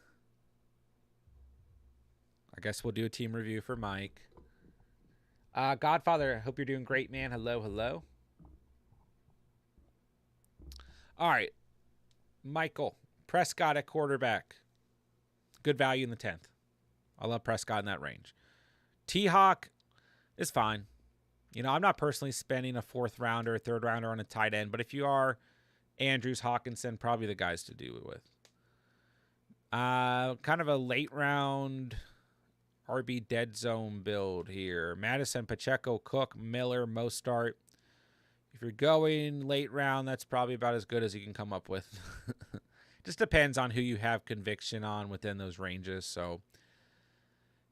I guess we'll do a team review for Mike. Godfather, I hope you're doing great, man. Hello, hello. All right. Michael, Prescott at quarterback. Good value in the 10th. I love Prescott in that range. T-Hawk is fine. You know, I'm not personally spending a 4th rounder, 3rd rounder on a tight end, but if you are, Andrews, Hawkinson, probably the guys to do it with. Kind of a late round RB dead zone build here. Madison, Pacheco, Cook, Miller, Mostart. If you're going late round, that's probably about as good as you can come up with. Just depends on who you have conviction on within those ranges. So,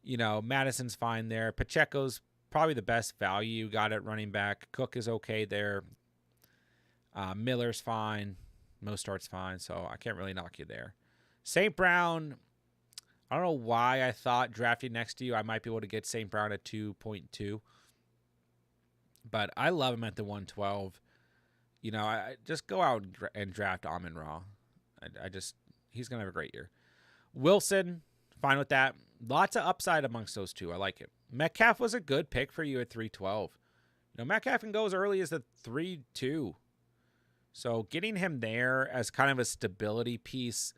you know, Madison's fine there. Pacheco's probably the best value. Got it running back. Cook is okay there. Miller's fine. Mostart's fine. So I can't really knock you there. St. Brown, I don't know why I thought drafting next to you, I might be able to get St. Brown at 2.2. But I love him at the 112. You know, I just go out and draft Amon-Ra. He's going to have a great year. Wilson, fine with that. Lots of upside amongst those two. I like it. Metcalf was a good pick for you at 312. You know, Metcalf can go as early as the 3.2. So getting him there as kind of a stability piece,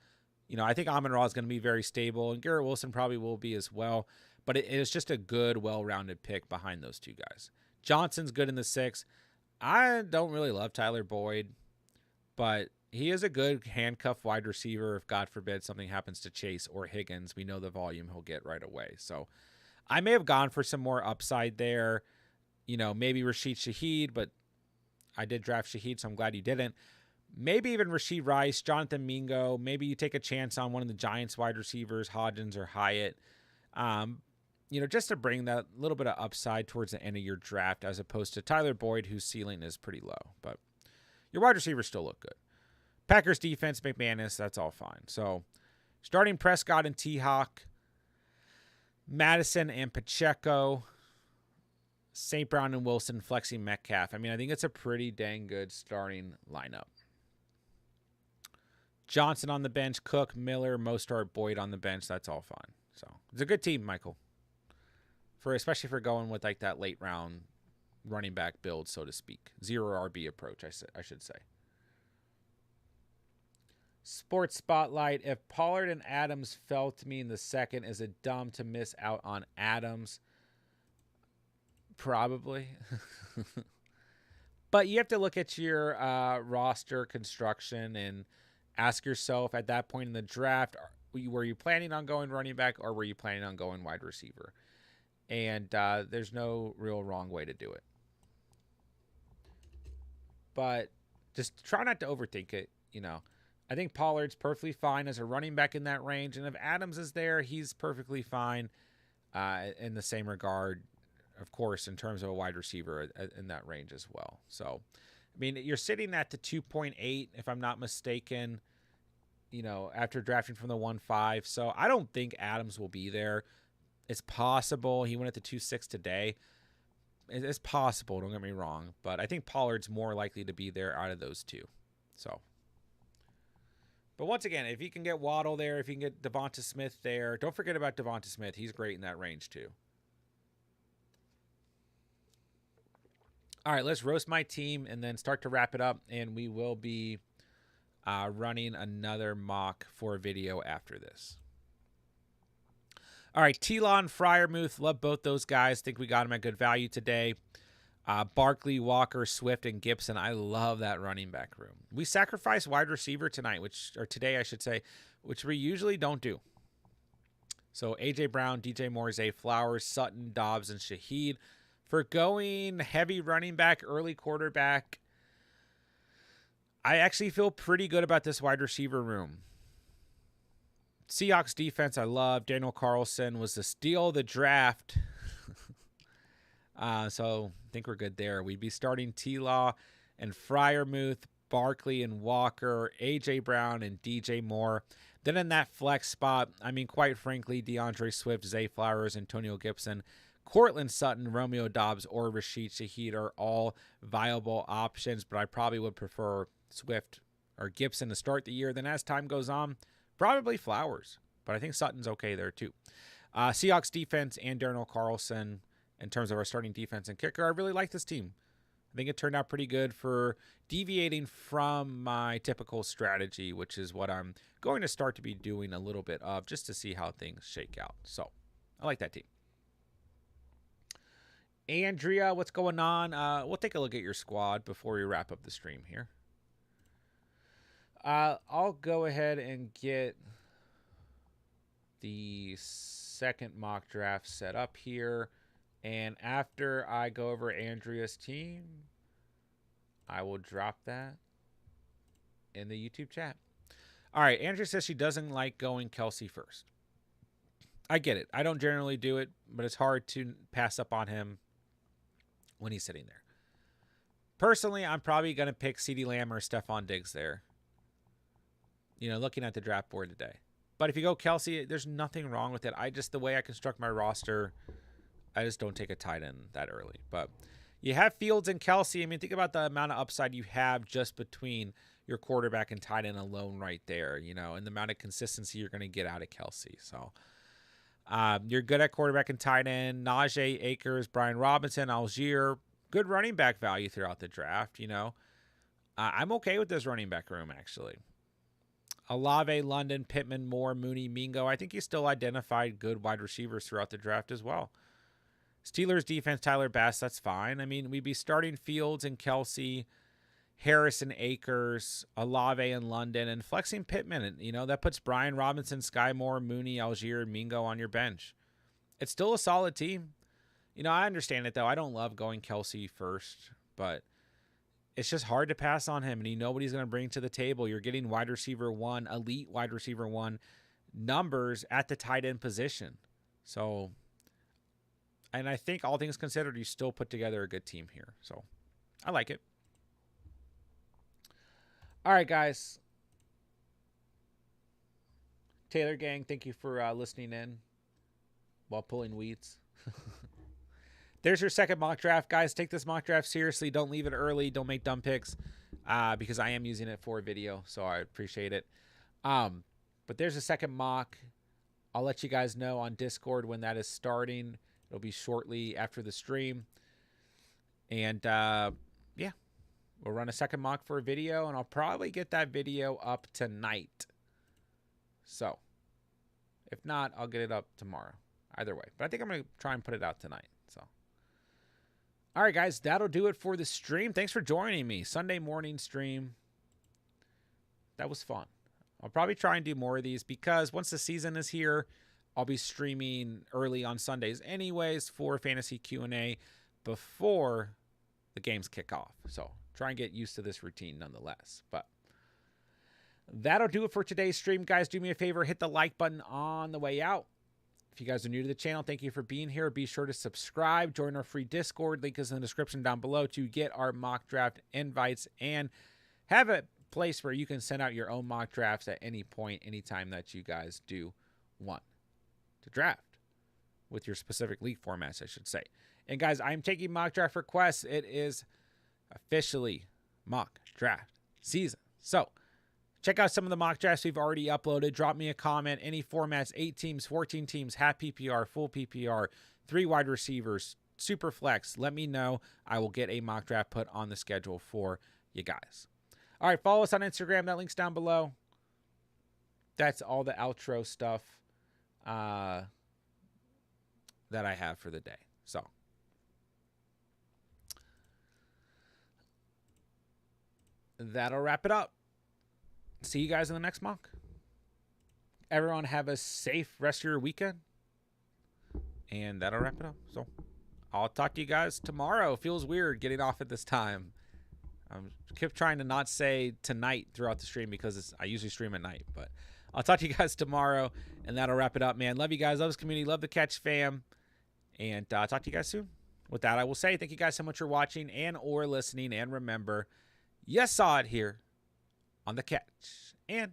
you know, I think Amon-Ra is going to be very stable, and Garrett Wilson probably will be as well. But it is just a good, well-rounded pick behind those two guys. Johnson's good in the 6. I don't really love Tyler Boyd, but he is a good handcuff wide receiver. If God forbid something happens to Chase or Higgins, we know the volume he'll get right away. So I may have gone for some more upside there. You know, maybe Rashid Shaheed, but I did draft Shaheed, so I'm glad you didn't. Maybe even Rashee Rice, Jonathan Mingo. Maybe you take a chance on one of the Giants wide receivers, Hodgins or Hyatt. You know, just to bring that little bit of upside towards the end of your draft as opposed to Tyler Boyd, whose ceiling is pretty low. But your wide receivers still look good. Packers defense, McManus, that's all fine. So starting Prescott and T-Hawk, Madison and Pacheco, St. Brown and Wilson, flexing Metcalf. I mean, I think it's a pretty dang good starting lineup. Johnson on the bench, Cook, Miller, Mostart, Boyd on the bench. That's all fine. So it's a good team, Michael. Especially for going with like that late round running back build, so to speak. 0 RB approach, I should say. Sports Spotlight. If Pollard and Adams fell to me in the 2nd, is it dumb to miss out on Adams? Probably. But you have to look at your roster construction and ask yourself at that point in the draft, were you planning on going running back or were you planning on going wide receiver? And there's no real wrong way to do it. But just try not to overthink it. You know, I think Pollard's perfectly fine as a running back in that range. And if Adams is there, he's perfectly fine in the same regard, of course, in terms of a wide receiver in that range as well. So mean, you're sitting at the 2.8, if I'm not mistaken, you know, after drafting from the 1.5. So I don't think Adams will be there. It's possible. He went at the 2.6 today. It's possible, don't get me wrong. But I think Pollard's more likely to be there out of those two. So, but once again, if you can get Waddle there, if you can get Devonta Smith there, don't forget about Devonta Smith. He's great in that range too. All right, let's roast my team and then start to wrap it up. And we will be running another mock for a video after this. All right, T-Law and Freiermuth, love both those guys. Think we got them at good value today. Barkley, Walker, Swift, and Gibson. I love that running back room. We sacrificed wide receiver tonight, or today I should say, which we usually don't do. So A.J. Brown, DJ Moore, Zay Flowers, Sutton, Dobbs, and Shaheed. For going heavy running back, early quarterback, I actually feel pretty good about this wide receiver room. Seahawks defense, I love. Daniel Carlson was the steal of the draft. So I think we're good there. We'd be starting T-Law and Freiermuth, Barkley and Walker, A.J. Brown and DJ Moore. Then in that flex spot, I mean, quite frankly, DeAndre Swift, Zay Flowers, Antonio Gibson, Cortland Sutton, Romeo Dobbs, or Rashid Shaheed are all viable options, but I probably would prefer Swift or Gibson to start the year. Then as time goes on, probably Flowers, but I think Sutton's okay there too. Seahawks defense and Daniel Carlson in terms of our starting defense and kicker. I really like this team. I think it turned out pretty good for deviating from my typical strategy, which is what I'm going to start to be doing a little bit of just to see how things shake out. So I like that team. Andrea, what's going on? We'll take a look at your squad before we wrap up the stream here. I'll go ahead and get the second mock draft set up here. And after I go over Andrea's team, I will drop that in the YouTube chat. All right, Andrea says she doesn't like going Kelsey first. I get it. I don't generally do it, but it's hard to pass up on him when he's sitting there. Personally, I'm probably going to pick CeeDee Lamb or Stephon Diggs there. You know, looking at the draft board today. But if you go Kelsey, there's nothing wrong with it. The way I construct my roster, I just don't take a tight end that early. But you have Fields and Kelsey. I mean, think about the amount of upside you have just between your quarterback and tight end alone right there, you know, and the amount of consistency you're going to get out of Kelsey. So you're good at quarterback and tight end. Najee, Akers, Brian Robinson, Algier, good running back value throughout the draft, you know. I'm okay with this running back room, actually. Olave, London, Pittman, Moore, Mooney, Mingo. I think he still identified good wide receivers throughout the draft as well. Steelers defense, Tyler Bass, that's fine. I mean, we'd be starting Fields and Kelsey, Harris and Akers, Olave and London, and flexing Pittman. And, you know, that puts Brian Robinson, Sky Moore, Mooney, Algier, and Mingo on your bench. It's still a solid team. You know, I understand it, though. I don't love going Kelsey first, but it's just hard to pass on him, and you know what he's going to bring to the table. You're getting wide receiver one, elite wide receiver one numbers at the tight end position. So, and I think all things considered, you still put together a good team here. So, I like it. All right, guys. Taylor Gang, thank you for listening in while pulling weeds. There's your second mock draft. Guys, take this mock draft seriously. Don't leave it early. Don't make dumb picks because I am using it for a video, so I appreciate it. But there's a second mock. I'll let you guys know on Discord when that is starting. It'll be shortly after the stream. And, yeah, we'll run a second mock for a video, and I'll probably get that video up tonight. So, if not, I'll get it up tomorrow. Either way. But I think I'm going to try and put it out tonight. So, all right, guys, that'll do it for the stream. Thanks for joining me. Sunday morning stream. That was fun. I'll probably try and do more of these because once the season is here, I'll be streaming early on Sundays anyways for Fantasy Q&A before the games kick off. So try and get used to this routine nonetheless. But that'll do it for today's stream. Guys, do me a favor. Hit the like button on the way out. If you guys are new to the channel, thank you for being here. Be sure to subscribe, join our free Discord. Link is in the description down below to get our mock draft invites and have a place where you can send out your own mock drafts at any point, anytime that you guys do want to draft with your specific league formats, I should say. And guys, I'm taking mock draft requests. It is officially mock draft season. So check out some of the mock drafts we've already uploaded. Drop me a comment. Any formats, 8 teams, 14 teams, half PPR, full PPR, 3 wide receivers, super flex. Let me know. I will get a mock draft put on the schedule for you guys. All right, follow us on Instagram. That link's down below. That's all the outro stuff that I have for the day. So that'll wrap it up. See you guys in the next mock. Everyone have a safe rest of your weekend. And that'll wrap it up. So I'll talk to you guys tomorrow. Feels weird getting off at this time. I kept trying to not say tonight throughout the stream because I usually stream at night. But I'll talk to you guys tomorrow. And that'll wrap it up, man. Love you guys. Love this community. Love the Catch fam. And talk to you guys soon. With that, I will say thank you guys so much for watching and or listening. And remember, you saw it here on the Catch. And